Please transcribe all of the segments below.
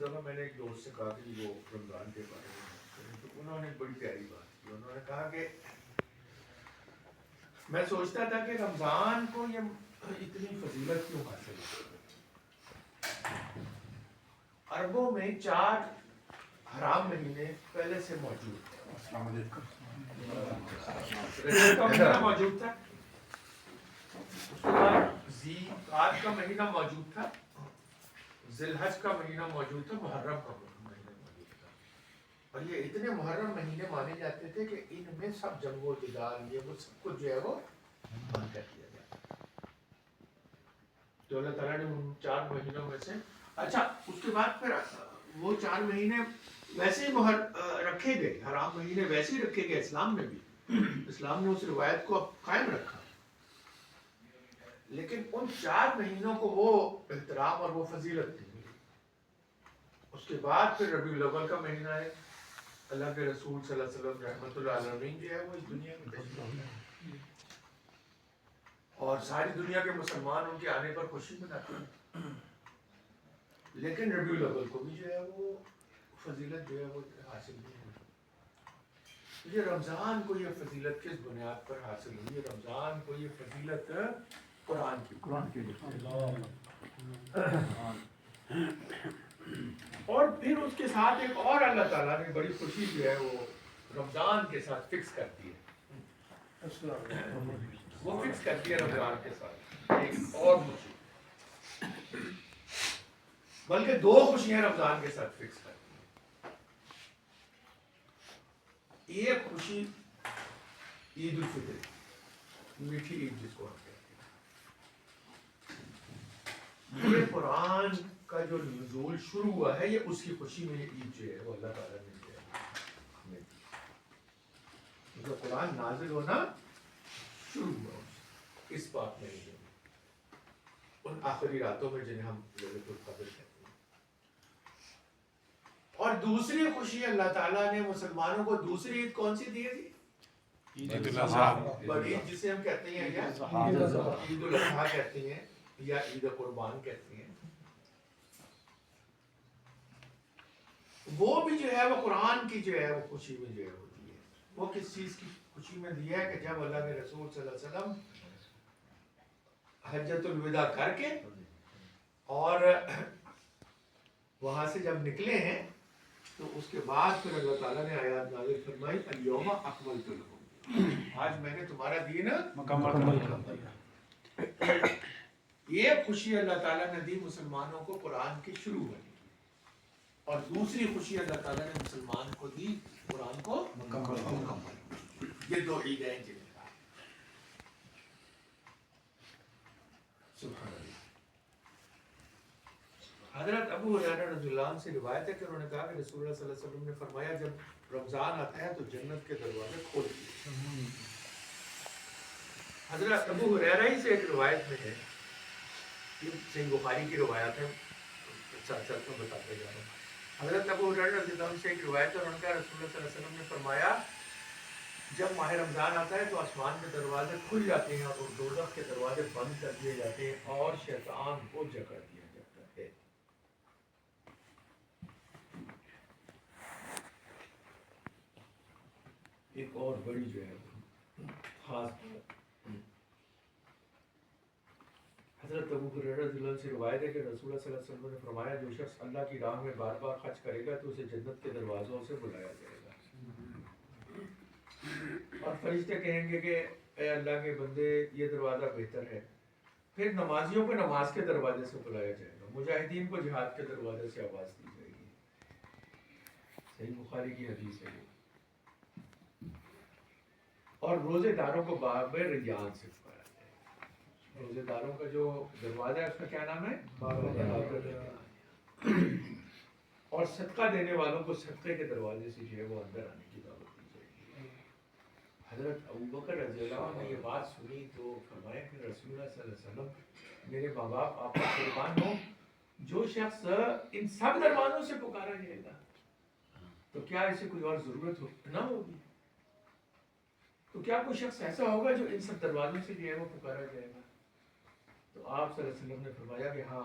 دفعہ میں نے ایک دوست سے کہا کہ وہ رمضان کے بارے میں بات کریں، تو انہوں نے بڑی پیاری بات کی. انہوں نے کہا کہ میں سوچتا تھا کہ رمضان کو یہ اتنی فضیلت کیوں حاصل ہے. عربوں میں 4 حرام مہینے پہلے سے موجود تھے. السلام علیکم. رجب کا مہینہ موجود تھا، اس کے بعد ذی قعدہ کا مہینہ موجود تھا، ذی الحج کا مہینہ موجود تھا، محرم کا مہینہ موجود تھا. اور یہ اتنے محرم مہینے مانے جاتے تھے کہ ان میں سب جنگ و جدال یہ وہ سب کچھ جو ہے وہ بند کر دیا جاتا. تو اللہ تعالیٰ نے ان 4 مہینوں میں سے اچھا اس کے بعد پھر وہ 4 مہینے ویسے ہی رکھے گئے، حرام مہینے ویسے ہی رکھے گئے اسلام میں بھی. اسلام نے اس روایت کو اب قائم رکھا، لیکن ان 4 مہینوں کو وہ احترام اور وہ فضیلت نہیں ملی. اس کے بعد پھر ربیع الاول کا مہینہ ہے. اللہ کے رسول صلی اللہ علیہ وسلم رحمۃ اللہ علیہ جو ہے وہ اس دنیا میں تشریف لائے اور ساری دنیا کے مسلمان ان کے آنے پر خوشی مناتے ہیں. لیکن ربیع الاول کو بھی جو ہے وہ فضیلت جو ہے وہ حاصل نہیں ہوئی. یہ رمضان کو یہ فضیلت کس بنیاد پر حاصل ہوئی؟ رمضان کو یہ فضیلت قرآن کی اور پھر اس کے ساتھ ایک اور اللہ تعالیٰ نے بڑی خوشی جو ہے وہ رمضان کے ساتھ فکس کر دی ہے. وہ فکس کر دی ہے رمضان کے ساتھ ایک اور خوشی، بلکہ 2 خوشیاں رمضان کے ساتھ فکس کر دی ہیں. ایک خوشی عید الفطر، میٹھی عید جس کو ہم کہتے ہیں. یہ قرآن کا جو نزول شروع ہوا ہے یہ اس کی خوشی میں یہ عید جو ہے وہ اللہ تعالیٰ نے جو ہے ہمیں دی. جو قرآن نازل ہونا شروع ہوا اس بات میں ان آخری راتوں میں جنہیں ہم لیلۃ القدر کہتے ہیں. اور دوسری خوشی اللہ تعالیٰ نے مسلمانوں کو دوسری عید کون سی دی تھی؟ عید الاضحیٰ. بڑی عید جسے ہم کہتے ہیں یا عید الاضحیٰ کہتے ہیں یا عید قربان کہتے ہیں. وہ بھی جو ہے وہ قرآن کی جو ہے وہ خوشی میں جو ہے ہوتی ہے. وہ کس چیز کی خوشی میں دیا ہے کہ جب اللہ کے رسول صلی اللہ علیہ وسلم حجۃ الوداع کر کے اور وہاں سے جب نکلے ہیں تو اس کے بعد پھر اللہ تعالیٰ نے آیات نازل فرمائی الیوم اکملت لکم، آج میں نے تمہارا دین مکمل کر دیا. یہ خوشی اللہ تعالیٰ نے دی مسلمانوں کو قرآن کی شروع ہونے کی، اور دوسری خوشی اللہ تعالیٰ نے مسلمان کو دی قرآن کو مکمل. یہ 2 عیدیں جن کا سبحان اللہ. حضرت ابو ہریرہ رضی اللہ عنہ سے روایت ہے کہ انہوں نے کہا کہ رسول اللہ صلی اللہ علیہ وسلم نے فرمایا جب رمضان آتا ہے تو جنت کے دروازے کھول دیے. حضرت ابو ہریرہ ہی سے ایک روایت میں ہے، یہ صحیح بخاری کی روایت ہے، ساتھ ساتھ میں بتاتے جا رہا ہوں. حضرت ابو ہریرہ رضی اللہ عنہ سے ایک روایت ہے، انہوں نے کہا رسول اللہ صلی اللہ علیہ وسلم نے فرمایا جب ماہ رمضان آتا ہے تو آسمان کے دروازے کھل جاتے ہیں اور دوزخ کے دروازے بند کر دیے جاتے ہیں اور شیطان کو جکڑ دیا جاتا ہے. ایک اور بڑی جو ہے خاص بات حضرت ابو ہریرہ رضی اللہ عنہ سے روایت ہے کہ رسول اللہ صلی اللہ علیہ وسلم نے فرمایا جو شخص اللہ کی راہ میں بار بار خرچ کرے گا تو اسے جنت کے دروازوں سے بلایا جائے گا اور فرشتے کہیں گے کہ اے اللہ کے بندے یہ دروازہ بہتر ہے. پھر نمازیوں کو نماز کے دروازے سے بلایا جائے گا، مجاہدین کو جہاد کے دروازے سے آواز دی جائے گی. صحیح بخاری کی حدیث ہے. اور روزے داروں کو باب ریان سے پکارا جائے گا. روزے داروں کا جو دروازہ ہے اس کا کیا نام ہے؟ باب ریان. اور صدقہ دینے والوں کو صدقے کے دروازے سے جو ہے وہ اندر آنے کی دعوت دی جائے گی. حضرت ابوبکر رضی اللہ عنہ نے یہ بات سنی تو فرمایا کہ رسول اللہ صلی اللہ علیہ وسلم میرے ماں باپ آپ پر قربان ہوں، جو شخص ان سب دروازوں سے پکارا جائے گا تو کیا اسے کوئی اور ضرورت نہ ہوگی؟ تو کیا کوئی شخص ایسا ہوگا جو ان سب دروازوں سے جو ہے وہ پکارا جائے گا؟ تو آپ صلی اللہ علیہ وسلم نے فرمایا کہ ہاں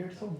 150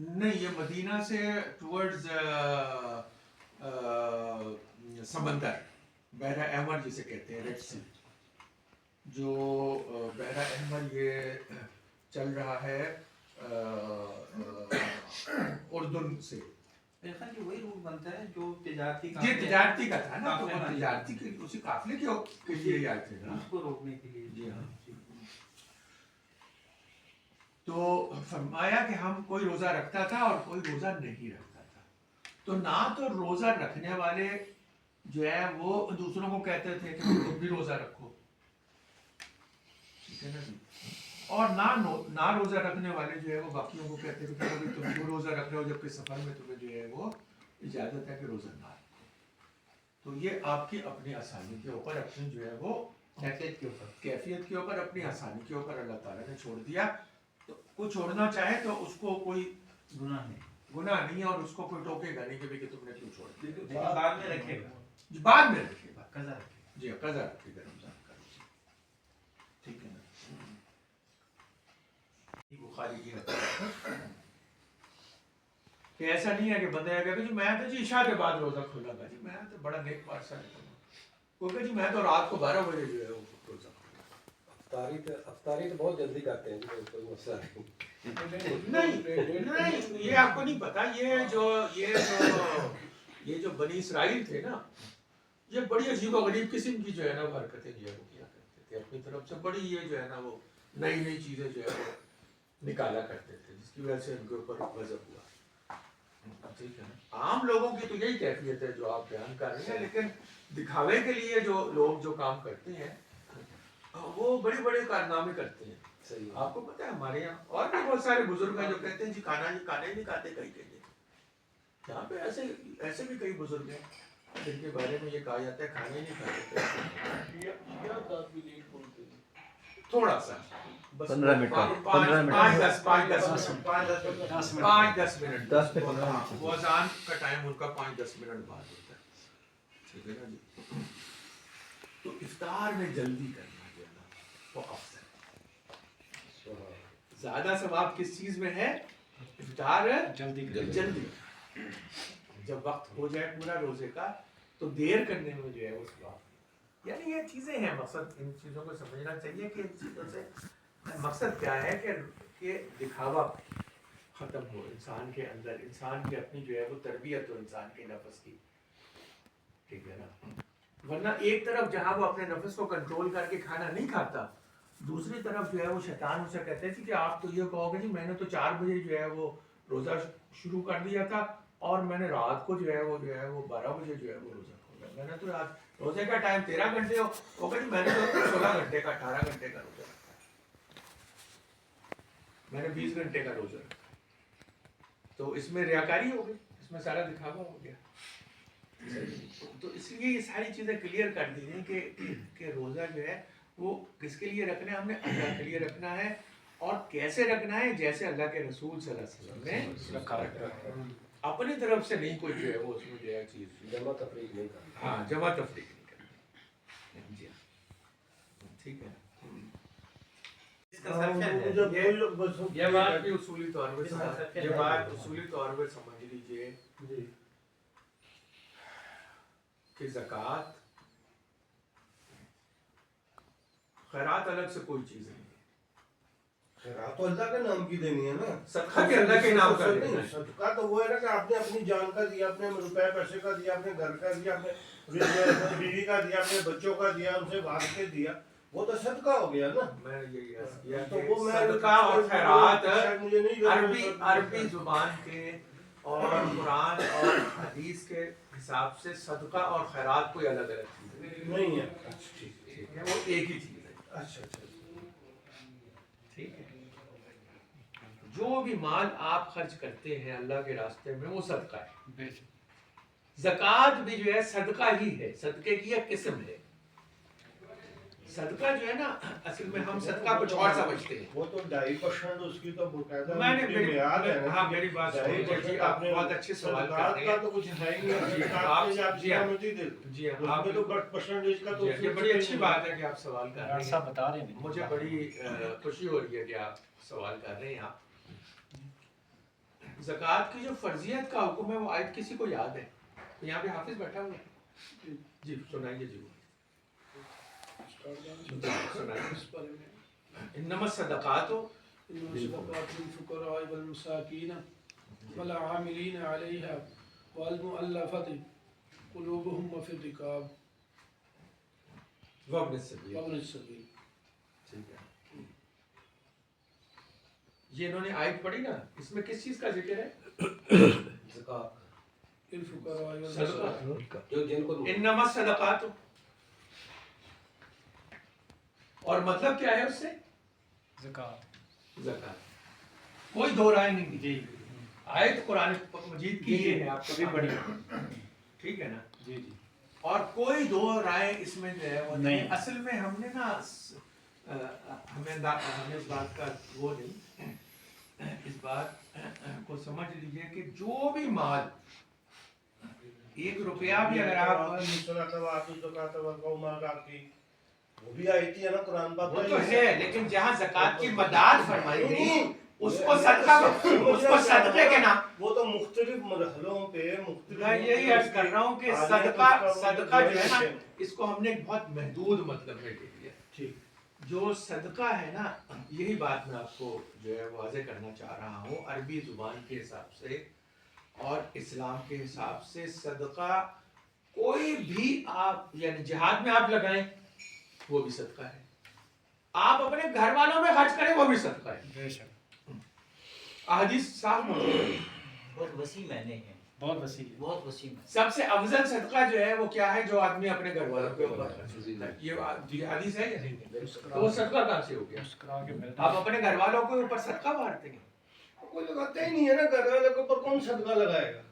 نہیں یہ مدینہ سے ٹورڈز سمندر بحر احمر جسے کہتے ہیں ریڈ سی، جو بحر احمر یہ چل رہا ہے اردن سے. میرے خیال کہ وہی روٹ بنتا ہے جو تجارتی یہ تجارتی کا تھا نا، تو وہ تجارتی کے اسی قافلے کے لیے ہی آئے تھے نا. اس کو روکنے کے لیے. جی ہاں. تو فرمایا کہ ہم کوئی روزہ رکھتا تھا اور کوئی روزہ نہیں رکھتا تھا. تو نہ تو روزہ رکھنے والے جو ہے وہ دوسروں کو کہتے تھے کہ تم بھی روزہ رکھو، ٹھیک ہے نا جی، اور نہ روزہ رکھنے والے جو ہے وہ باقیوں کو کہتے تھے کہ تم بھی روزہ رکھ رہے ہو جبکہ سفر میں تمہیں جو ہے وہ اجازت ہے کہ روزہ نہ رکھو. تو یہ آپ کی اپنی آسانی کے اوپر اپنی جو ہے وہ کیفیت کے اوپر اپنی آسانی کے اوپر اللہ تعالیٰ نے چھوڑ دیا. تو کوئی چھوڑنا چاہے تو اس کو کوئی گناہ نہیں ہے، اور اس کو کوئی ٹوکے گا نہیں کہ کہ تم نے کیوں چھوڑ دیا. لیکن بعد میں رکھے گا، بعد میں رکھے گا، قضا رکھے گا. جی قضا رکھے گا رمضان کا. ٹھیک ہے نا. بخاری کی حدیث کہ ایسا نہیں ہے کہ بندہ یہ کہے کہ جی میں تو جی عشاء کے بعد روزہ کھولا گا، جی میں تو بڑا نیک پارسا ہے، وہ کہ جی میں تو رات کو 12 بجے جو ہے وہ روزہ افطاری تو بہت جلدی کرتے ہیں، کوئی مسئلہ نہیں، یہ آپ کو نہیں پتا. یہ جو بنی اسرائیل تھے نا، یہ بڑی عجیب و غریب قسم کی جو ہے نا حرکتیں جو ہے وہ کیا کرتے تھے اپنی طرف سے. بڑی یہ جو ہے نا وہ نئی چیزیں جو ہے وہ نکالا کرتے تھے، جس کی وجہ سے ان کے اوپر غضب ہوا. ٹھیک ہے نا. عام لوگوں کی تو یہی کیفیت ہے جو آپ بیان کر رہے ہیں، لیکن دکھاوے کے لیے جو لوگ جو کام کرتے ہیں وہ بڑے بڑے کارنامے کرتے ہیں. صحیح. آپ کو پتہ ہے ہمارے یہاں اور بھی بہت سارے بزرگ ہیں جو کہتے ہیں جی کھانا ہی نہیں کھاتے کہیں کہیں. یہاں پہ ایسے بھی کئی بزرگ ہیں جن کے بارے میں یہ کہا جاتا ہے کھانا ہی نہیں کھاتے. تھوڑا سا 15 منٹ 5-10 منٹ وہ اذان کا ٹائم ان کا 5-10 منٹ بعد ہوتا ہے. ٹھیک ہے نا جی. تو افطار میں جلدی کرنا جو ہے نا وہ افضل ہے. زیادہ ثواب کس چیز میں ہے؟ افطار جلدی. جب وقت ہو جائے پورا روزے کا تو دیر کرنے میں جو ہے وہ ثواب. یعنی یہ چیزیں ہیں، مقصد ان چیزوں کو سمجھنا چاہیے کہ ان چیزوں سے مقصد کیا ہے کہ دکھاوا ختم ہو انسان کے اندر، انسان کی اپنی جو ہے وہ تربیت ہو انسان کے نفس کی. ٹھیک ہے نا. ورنہ ایک طرف جہاں وہ اپنے نفس کو کنٹرول کر کے کھانا نہیں کھاتا، دوسری طرف جو ہے وہ شیطان اسے کہتے ہیں کہ آپ تو یہ کہو گے جی میں نے تو 4 بجے جو ہے وہ روزہ شروع کر دیا تھا اور میں نے رات کو جو ہے وہ 12 بجے جو ہے وہ روزہ کھولا. میں نے تو رات روزے کا ٹائم 13 گھنٹے ہوگا جی، میں نے تو 16 گھنٹے کا 18 گھنٹے کا روزہ رکھا ہے، میں نے 20 گھنٹے کا روزہ رکھا. تو اس میں ریاکاری ہو گئی، اس میں سارا دکھاوا ہو گیا. تو اس لیے یہ ساری چیزیں کلیئر کر دی ہیں کہ روزہ جو ہے وہ کس کے لیے رکھنا ہے؟ ہم نے اللہ کے لیے رکھنا ہے. اور کیسے رکھنا ہے؟ جیسے اللہ کے رسول صلی اللہ علیہ وسلم نے رکھا ہے. اپنی طرف سے نہیں کوئی جو ہے وہ اس میں جو ہے چیز جمع تفریق نہیں کرنا. ہاں جمع تفریق نہیں کرنا. جی ٹھیک ہے. یہ بات بھی اصولی طور پہ سمجھ لیجیے کہ زکوٰۃ خیرات الگ سے کوئی چیز نہیں ہے. خیرات تو اللہ کے نام کی دینی ہے نا، صدقہ بھی اللہ کے نام کا دینا ہے. صدقہ تو وہ ہے نا کہ آپ نے اپنی جان کا دیا، اپنے روپے پیسے کا دیا، اپنے گھر کا دیا، اپنے بیوی کا دیا، اپنے بچوں کا دیا، ان سے واسطے دیا، وہ تو صدقہ ہو گیا نا. میں نے یہی عرض کیا تو کہ وہ میں صدقہ اور خیرات مجھے نہیں عربی زبان کے اور قرآن اور حدیث کے حساب سے صدقہ اور خیرات کوئی الگ الگ چیز نہیں ہے. ٹھیک ہے، وہ ایک ہی چیز ہے. اچھا ٹھیک ہے. جو بھی مال آپ خرچ کرتے ہیں اللہ کے راستے میں وہ صدقہ ہے. زکوٰۃ بھی جو ہے صدقہ ہی ہے، صدقے کی ایک قسم ہے. صدقہ جو ہے نا اصل میں ہم صدقہ کچھ اور سمجھتے ہیں. وہ تو 2.5% اس کی تو باقاعدہ میں نے میعاد ہے نا. ہاں میری بات سنیے جی، آپ بہت اچھے سوال کر رہے کا ہیں. تو کچھ ہے ہی نہیں. جی ہاں آپ تو پرسنٹیج کا تو یہ بڑی اچھی بات ہے کہ آپ سوال کر رہے ہیں. بتا رہے ہیں مجھے بڑی خوشی ہو رہی ہے کہ آپ سوال کر رہے ہیں. آپ زکوٰۃ کی جو فرضیت کا حکم ہے وہ آیت کسی کو یاد ہے؟ تو یہاں پہ حافظ بیٹھا ہوا ہے، جی سنائیے جی سنائیے. انما الصدقات الصدقات للفقراء والمساكين والعاملين عليها والمؤلفة قلوبهم وفي الرقاب وابن السبیل. وابن السبيل. ٹھیک ہے، یہ انہوں نے آیت پڑھی نا، اس میں کس چیز کا ذکر ہے؟ زکات للفقراء صدقہ. جو جن کو انما الصدقات، اور مطلب کیا ہے اس سے؟ زکات. کوئی دو رائے نہیں جی. آیت قرآن مجید کی یہ ہے، آپ کبھی پڑھی، ٹھیک ہے نا جی جی. اور کوئی دو رائے اس میں جو ہے وہ نہیں. اصل میں ہم نے نا ہمیں اس بات کا وہ نہیں، اس بات کو سمجھ لیجئے کہ جو بھی مال، 1 روپیہ بھی اگر آپ، وہ بھی آئی تھی ہے نا قرآن پاک وہ تو ہے، لیکن جہاں زکوٰۃ کی مداد فرمائی گئی اس کو صدقہ، اس کو صدقے کے نام، وہ تو مختلف مرحلوں پہ میں یہی عرض کر رہا ہوں کہ صدقہ جو ہے نا، اس کو ہم نے ایک بہت محدود مطلب میں لے لیا. ٹھیک، جو صدقہ ہے نا، یہی بات میں آپ کو جو ہے واضح کرنا چاہ رہا ہوں. عربی زبان کے حساب سے اور اسلام کے حساب سے صدقہ کوئی بھی آپ، یعنی جہاد میں آپ لگائیں وہ بھی صدقہ ہے، آپ اپنے گھر والوں میں خرچ کریں وہ بھی صدقہ ہے. بے شک احادیث صاف موجود ہے. بہت وسیع معنی ہے، بہت وسیع ہے. بہت وسیع معنی. سب سے افضل صدقہ جو ہے وہ کیا ہے؟ جو آدمی اپنے گھر والوں کے اوپر خرچ کرتا ہے. یہ حدیث ہے یا نہیں؟ تو وہ صدقہ کہاں سے ہو گیا؟ آپ اپنے گھر والوں کے اوپر صدقہ بانٹتے ہیں. کوئی لگاتا ہی نہیں ہے نا، گھر والے کے اوپر کون صدقہ لگائے گا؟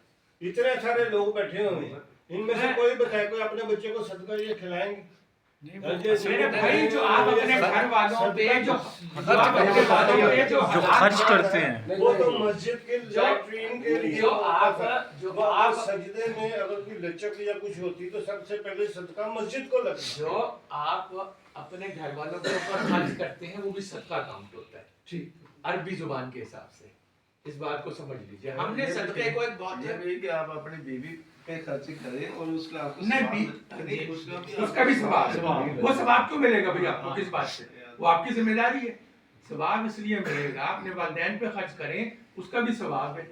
اتنے سارے لوگ بیٹھے ہوئے ہیں، ان میں سے کوئی بتائے کوئی اپنے بچے کو صدقہ یہ کھلائیں گے؟ میرے بھائی جو آپ اپنے گھر والوں پہ جو خرچ کرتے ہیں، وہ تو مسجد کے لیٹرین کے لیے، جو آپ سجدے میں اگر کوئی لچک یا کچھ ہوتی تو سب سے پہلے صدقہ مسجد کو لگتا ہے. جو آپ اپنے گھر والوں کے اوپر خرچ کرتے ہیں وہ بھی صدقہ کام ہوتا ہے. ٹھیک، عربی زبان کے حساب سے اس بات کو سمجھ لیجیے. ہم نے صدقے کو ایک بہت یہ بھی کہ آپ اپنی بیوی پہ خرچ کریں اور اس کا آپ کو نہیں، اس کا بھی ثواب ہے. وہ ثواب کیوں ملے گا بھائی آپ کو؟ کس بات سے؟ وہ آپ کی ذمہ داری ہے. ثواب اس لیے ملے گا، اپنے والدین پہ خرچ کریں اس کا بھی ثواب ہے.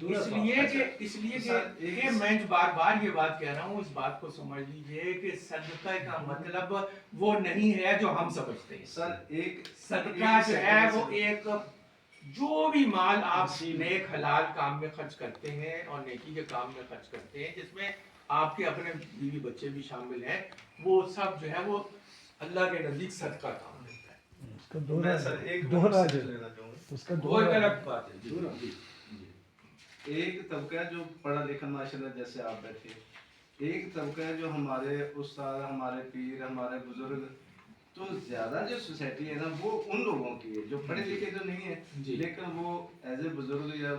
اس لیے کہ میں بار بار یہ بات کہہ رہا ہوں، اس بات کو سمجھ لیجئے کہ صدقہ کا مطلب وہ نہیں ہے جو ہم سمجھتے ہیں. سر ایک صدقہ جو ہے وہ ایک، جو بھی مال آپ نیک حلال کام میں خرچ کرتے ہیں اور نیکی کے کام میں خرچ کرتے ہیں، جس میں آپ کے اپنے بیوی بچے بھی شامل ہیں، وہ سب جو ہے وہ اللہ کے نزدیک صدقہ کام کرتا ہے. اس کا دو میں راج سر ایک دو بات راج لینا چاہوں گا. اس کا وہ دو ایک راج الگ بات ہے. ایک طبقہ ہے جو پڑھا لکھا ماشاءاللہ جیسے آپ بیٹھے، ایک طبقہ ہے جو ہمارے استاد، ہمارے پیر، ہمارے بزرگ، تو زیادہ جو سوسائٹی ہے نا وہ ان لوگوں کی ہے جو پڑھے لکھے تو نہیں ہے، لیکن وہ ایز اے بزرگ یا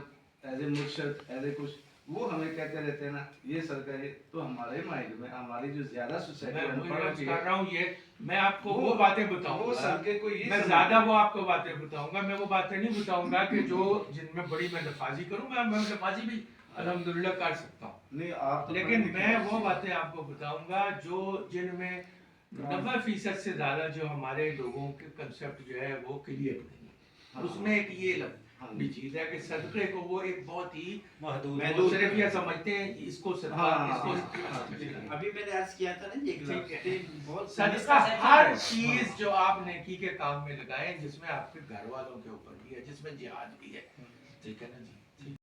ایز اے مرشد، ایز اے کچھ، وہ ہمیں کہتے رہتے ہیں نا یہ صدقہ ہے. تو ہمارے مائنڈ میں ہماری جو زیادہ سوسائٹی ہے کر رہا ہوں، یہ میں آپ کو وہ باتیں بتاؤں وہ گا، صدقے کو یہ میں زیادہ وہ آپ کو باتیں بتاؤں گا. میں وہ باتیں نہیں بتاؤں گا کہ جو جن میں بڑی میں نفاذی کروں گا. میں نفاذی بھی الحمدللہ کر سکتا ہوں، نہیں آپ، لیکن میں وہ باتیں آپ کو بتاؤں گا جو جن میں 90% سے زیادہ جو ہمارے لوگوں کے کنسیپٹ جو ہے وہ کلیئر نہیں ہے. اس میں ایک یہ بھی چیز ہے کہ صدقے کو وہ ایک بہت ہی محدود صرف یہ سمجھتے ہیں اس کو صدقہ، اس کو ابھی میں نے عرض کیا تھا نا یہ ٹھیک ہے. بہت صدقہ ہر چیز جو آپ نیکی کے کام میں لگائیں جس میں آپ کے گھر والوں کے اوپر بھی ہے، جس میں جہاد بھی ہے. ٹھیک ہے نا جی.